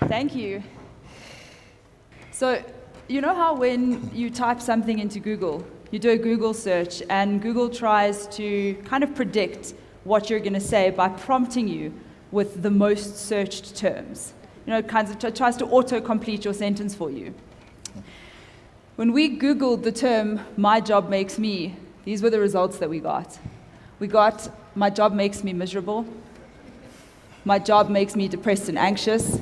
Thank you. So, you know how when you type something into Google, you do a Google search, and Google tries to kind of predict what you're going to say by prompting you with the most searched terms. You know, it kind of tries to auto-complete your sentence for you. When we Googled the term, "my job makes me," these were the results that we got. We got, "my job makes me miserable," "my job makes me depressed and anxious,"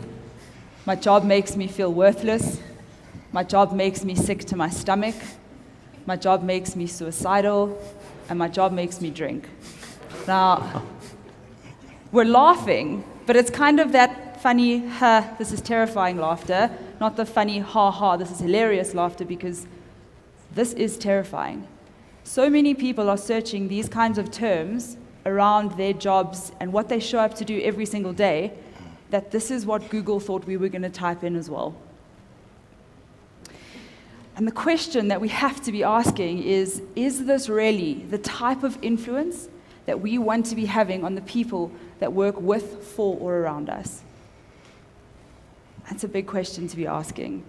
"my job makes me feel worthless," "my job makes me sick to my stomach," "my job makes me suicidal," and "my job makes me drink." Now, we're laughing, but it's kind of that funny, ha, this is terrifying laughter, not the funny, ha ha, this is hilarious laughter, because this is terrifying. So many people are searching these kinds of terms around their jobs and what they show up to do every single day, that this is what Google thought we were going to type in as well. And the question that we have to be asking is this really the type of influence that we want to be having on the people that work with, for, or around us? That's a big question to be asking.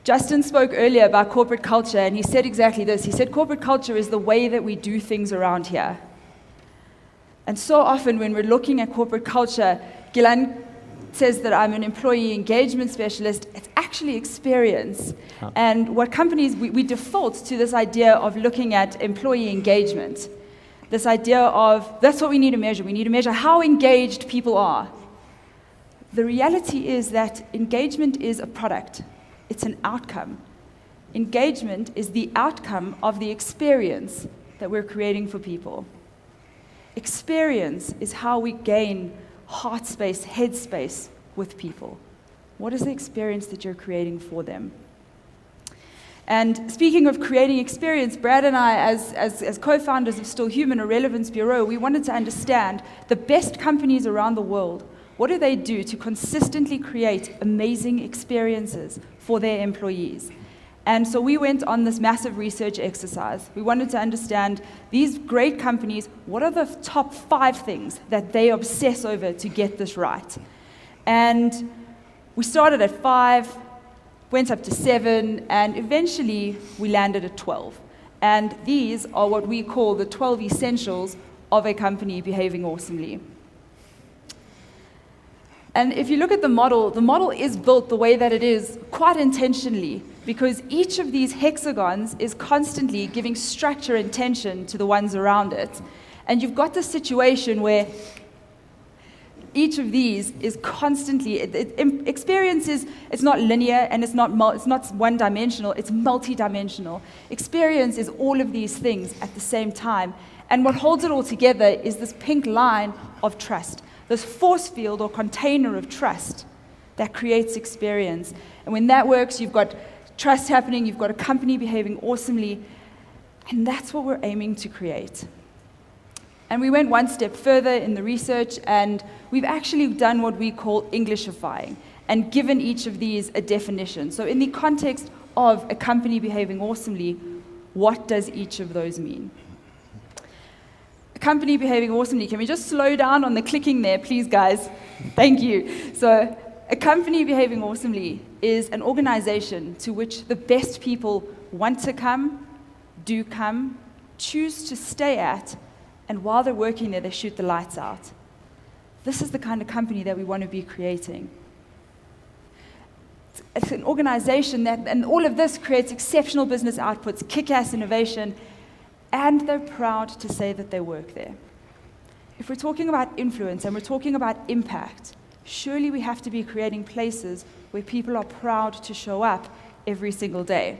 Justin spoke earlier about corporate culture, and he said exactly this. He said corporate culture is the way that we do things around here. And so often when we're looking at corporate culture, Gillian says that I'm an employee engagement specialist. It's actually experience. And what companies, we default to this idea of looking at employee engagement. This idea of, that's what we need to measure. We need to measure how engaged people are. The reality is that engagement is a product. It's an outcome. Engagement is the outcome of the experience that we're creating for people. Experience is how we gain heart space, head space with people. What is the experience that you're creating for them? And speaking of creating experience, Brad and I, as co-founders of Still Human, a relevance bureau, we wanted to understand the best companies around the world. What do they do to consistently create amazing experiences for their employees? And so we went on this massive research exercise. We wanted to understand these great companies, what are the top 5 things that they obsess over to get this right? And we started at 5, went up to 7, and eventually we landed at 12. And these are what we call the 12 essentials of a company behaving awesomely. And if you look at the model is built the way that it is quite intentionally, because each of these hexagons is constantly giving structure and tension to the ones around it. And you've got this situation where each of these is constantly, experience is, it's not linear and it's not one-dimensional, it's multi-dimensional. Experience is all of these things at the same time. And what holds it all together is this pink line of trust, this force field or container of trust that creates experience. And when that works, you've got trust happening, you've got a company behaving awesomely, and that's what we're aiming to create. And we went one step further in the research, and we've actually done what we call Englishifying and given each of these a definition. So in the context of a company behaving awesomely, what does each of those mean? A company behaving awesomely, can we just slow down on the clicking there, please, guys? Thank you. So a company behaving awesomely is an organization to which the best people want to come, do come, choose to stay at, and while they're working there, they shoot the lights out. This is the kind of company that we want to be creating. It's an organization that, and all of this creates exceptional business outputs, kick-ass innovation, and they're proud to say that they work there. If we're talking about influence and we're talking about impact, surely we have to be creating places where people are proud to show up every single day.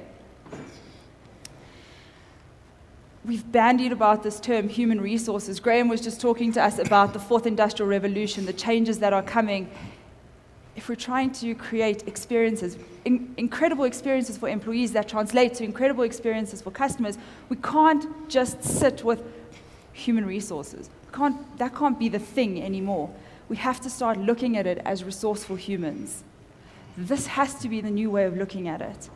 We've bandied about this term, human resources. Graham was just talking to us about the 4th Industrial Revolution, the changes that are coming. If we're trying to create experiences, incredible experiences for employees that translate to incredible experiences for customers, we can't just sit with human resources. That can't be the thing anymore. We have to start looking at it as resourceful humans. This has to be the new way of looking at it.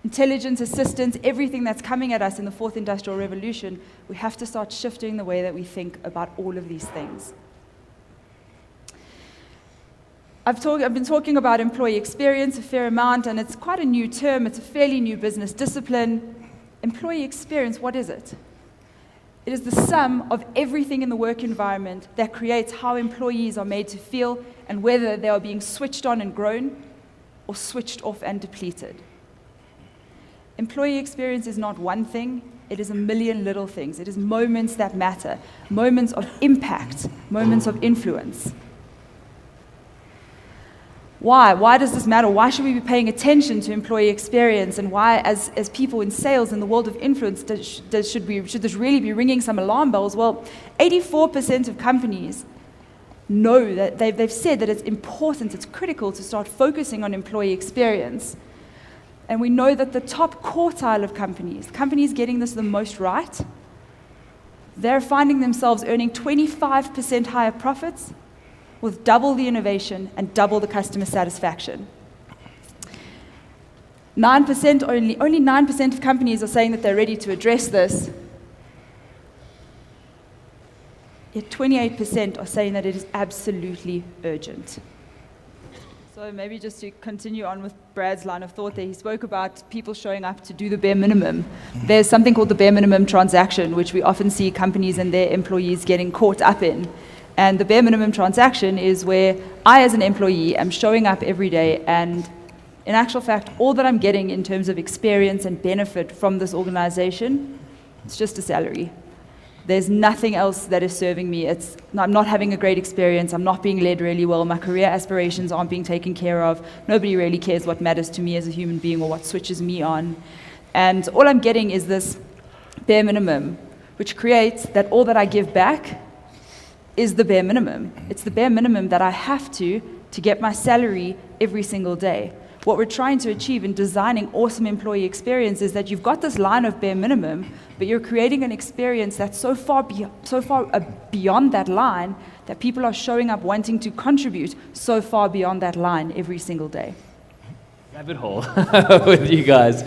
Intelligence, assistance, everything that's coming at us in the 4th Industrial Revolution, we have to start shifting the way that we think about all of these things. I've been talking about employee experience a fair amount, and it's quite a new term. It's a fairly new business discipline. Employee experience, what is it? It is the sum of everything in the work environment that creates how employees are made to feel and whether they are being switched on and grown or switched off and depleted. Employee experience is not one thing, it is a million little things. It is moments that matter, moments of impact, moments of influence. Why? Why does this matter? Why should we be paying attention to employee experience? And why, as people in sales, in the world of influence, should this really be ringing some alarm bells? Well, 84% of companies know that they've said that it's important, it's critical to start focusing on employee experience. And we know that the top quartile of companies getting this the most right, they're finding themselves earning 25% higher profits with double the innovation and double the customer satisfaction. 9% only 9% of companies are saying that they're ready to address this. Yet 28% are saying that it is absolutely urgent. So maybe just to continue on with Brad's line of thought there, he spoke about people showing up to do the bare minimum. There's something called the bare minimum transaction, which we often see companies and their employees getting caught up in. And the bare minimum transaction is where I, as an employee, am showing up every day, and in actual fact, all that I'm getting in terms of experience and benefit from this organization, it's just a salary. There's nothing else that is serving me. I'm not having a great experience. I'm not being led really well. My career aspirations aren't being taken care of. Nobody really cares what matters to me as a human being or what switches me on. And all I'm getting is this bare minimum, which creates that all that I give back is the bare minimum. It's the bare minimum that I have to get my salary every single day. What we're trying to achieve in designing awesome employee experience is that you've got this line of bare minimum, but you're creating an experience that's so far beyond that line that people are showing up wanting to contribute so far beyond that line every single day. Rabbit hole with you guys.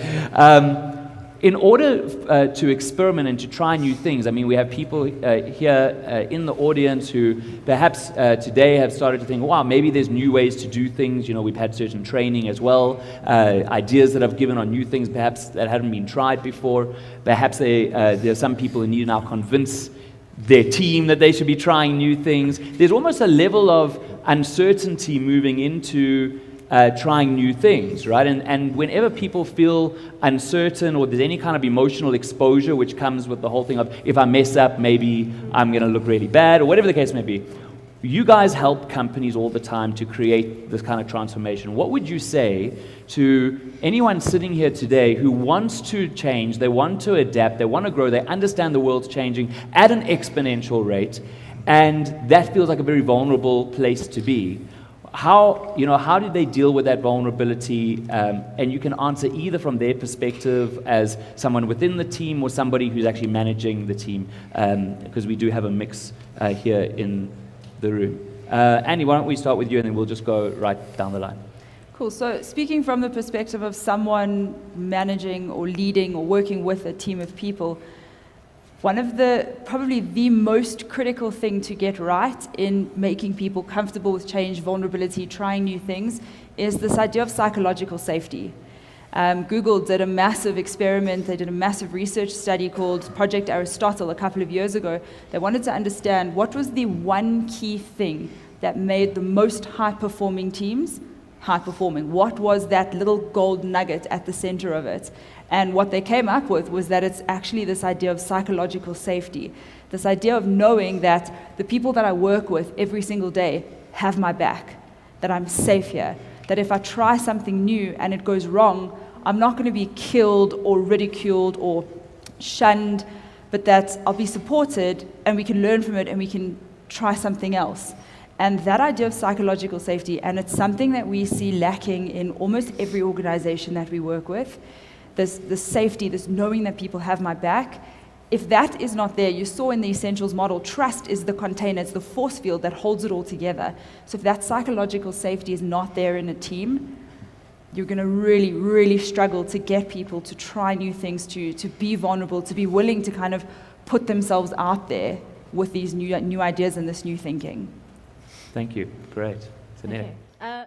In order to experiment and to try new things, I mean, we have people here in the audience who perhaps today have started to think, wow, maybe there's new ways to do things. You know, we've had certain training as well, ideas that I've given on new things perhaps that hadn't been tried before. Perhaps there are some who need to now convince their team that they should be trying new things. There's almost a level of uncertainty moving into trying new things, right? And whenever people feel uncertain or there's any kind of emotional exposure which comes with the whole thing of if I mess up, maybe I'm going to look really bad or whatever the case may be, you guys help companies all the time to create this kind of transformation. What would you say to anyone sitting here today who wants to change, they want to adapt, they want to grow, they understand the world's changing at an exponential rate, and that feels like a very vulnerable place to be? How did they deal with that vulnerability? And you can answer either from their perspective as someone within the team or somebody who's actually managing the team, because we do have a mix here in the room. Andy, why don't we start with you and then we'll just go right down the line. Cool. So speaking from the perspective of someone managing or leading or working with a team of people, one of probably the most critical thing to get right in making people comfortable with change, vulnerability, trying new things, is this idea of psychological safety. Google did a massive experiment. They did a massive research study called Project Aristotle a couple of years ago. They wanted to understand what was the one key thing that made the most high-performing teams high-performing. What was that little gold nugget at the center of it? And what they came up with was that it's actually this idea of psychological safety, this idea of knowing that the people that I work with every single day have my back, that I'm safe here, that if I try something new and it goes wrong, I'm not going to be killed or ridiculed or shunned, but that I'll be supported and we can learn from it and we can try something else. And that idea of psychological safety, and it's something that we see lacking in almost every organization that we work with, this safety, this knowing that people have my back. If that is not there, you saw in the Essentials model, trust is the container, it's the force field that holds it all together. So if that psychological safety is not there in a team, you're going to really, really struggle to get people to try new things, to be vulnerable, to be willing to kind of put themselves out there with these new ideas and this new thinking. Thank you. Great. So, Nele. Okay.